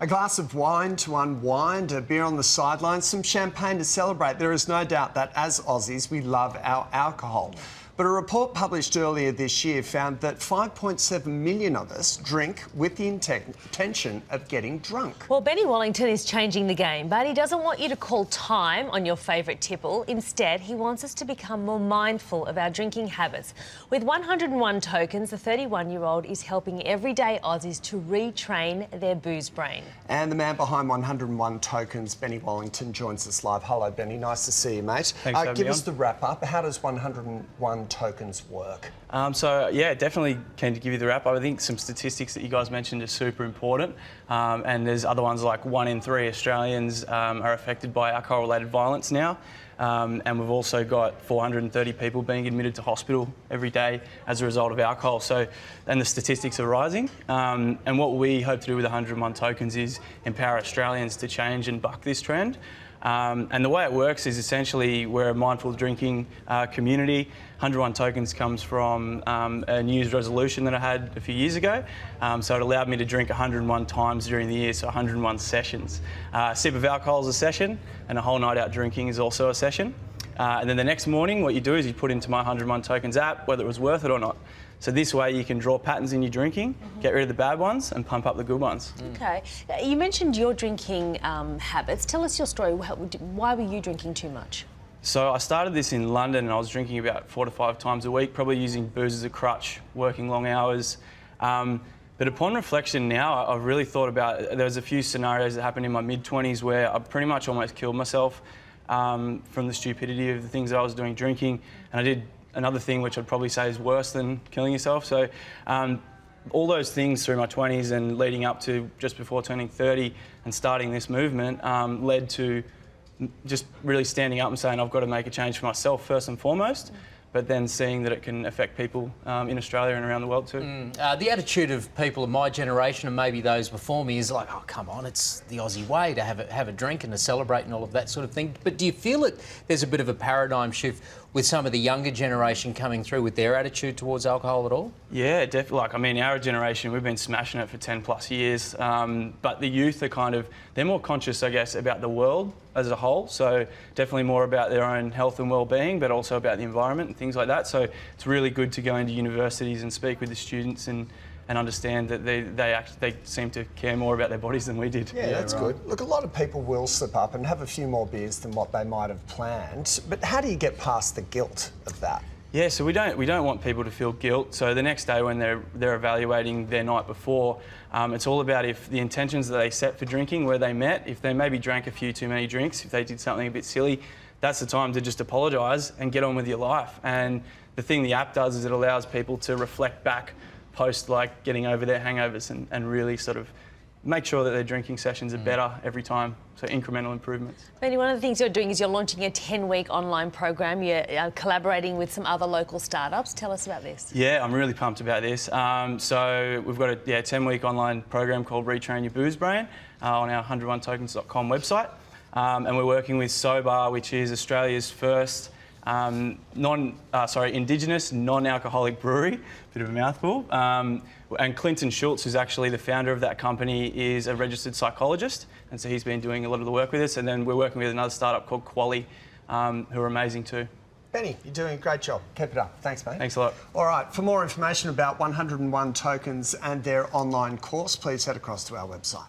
A glass of wine to unwind, a beer on the sidelines, some champagne to celebrate. There is no doubt that as Aussies, we love our alcohol. But a report published earlier this year found that 5.7 million of us drink with the intention of getting drunk. Well, Benny Wallington is changing the game, but he doesn't want you to call time on your favourite tipple. Instead, he wants us to become more mindful of our drinking habits. With 101 tokens, the 31-year-old is helping everyday Aussies to retrain their booze brain. And the man behind 101 tokens, Benny Wallington, joins us live. Hello, Benny. Nice to see you, mate. Thanks for having give me us on. the wrap-up. How does 101 tokens work? Yeah, definitely keen to give you the wrap up. I think some statistics that you guys mentioned are super important, and there's other ones like 1 in 3 Australians are affected by alcohol-related violence now, and we've also got 430 people being admitted to hospital every day as a result of alcohol. So, and the statistics are rising, and what we hope to do with 101 tokens is empower Australians to change and buck this trend. And the way it works is essentially we're a mindful drinking community. 101 tokens comes from a New Year's resolution that I had a few years ago. So it allowed me to drink 101 times during the year, so 101 sessions. A sip of alcohol is a session, and a whole night out drinking is also a session. And then the next morning, what you do is you put into my 101 tokens app whether it was worth it or not. So this way you can draw patterns in your drinking, get rid of the bad ones and pump up the good ones. OK. You mentioned your drinking habits. Tell us your story. Why were you drinking too much? So I started this in London and I was drinking about 4 to 5 times a week, probably using booze as a crutch, working long hours. But upon reflection now, I've really thought about, there was a few scenarios that happened in my mid-20s where I pretty much almost killed myself from the stupidity of the things that I was doing drinking. And I did another thing which I'd probably say is worse than killing yourself. So all those things through my 20s and leading up to just before turning 30 and starting this movement led to just really standing up and saying I've got to make a change for myself first and foremost, but then seeing that it can affect people in Australia and around the world too. The attitude of people of my generation and maybe those before me is like, oh, come on, it's the Aussie way to have a drink and to celebrate and all of that sort of thing. But do you feel that there's a bit of a paradigm shift with some of the younger generation coming through with their attitude towards alcohol at all? Yeah, definitely. Like, I mean, our generation, we've been smashing it for 10 plus years, but the youth are they're more conscious, I guess, about the world as a whole. So definitely more about their own health and well-being, but also about the environment and things like that. So it's really good to go into universities and speak with the students and understand that they seem to care more about their bodies than we did. Yeah, that's right. Good. Look, a lot of people will slip up and have a few more beers than what they might have planned. But how do you get past the guilt of that? Yeah, so we don't want people to feel guilt. So the next day when they're evaluating their night before, it's all about if the intentions that they set for drinking, where they met, if they maybe drank a few too many drinks, if they did something a bit silly, that's the time to just apologise and get on with your life. And the thing the app does is it allows people to reflect back post like getting over their hangovers and really sort of make sure that their drinking sessions are better every time, so incremental improvements. Benny, one of the things you're doing is you're launching a 10-week online program. You're collaborating with some other local startups. Tell us about this. Yeah, I'm really pumped about this. So we've got a 10-week online program called Retrain Your Booze Brain on our 101tokens.com website. And we're working with Sobar, which is Australia's first Indigenous non-alcoholic brewery, bit of a mouthful. And Clinton Schultz, who's actually the founder of that company, is a registered psychologist, and so he's been doing a lot of the work with us. And then we're working with another startup called Quali, who are amazing too. Benny, you're doing a great job. Keep it up. Thanks, mate. Thanks a lot. All right, for more information about 101 tokens and their online course, please head across to our website.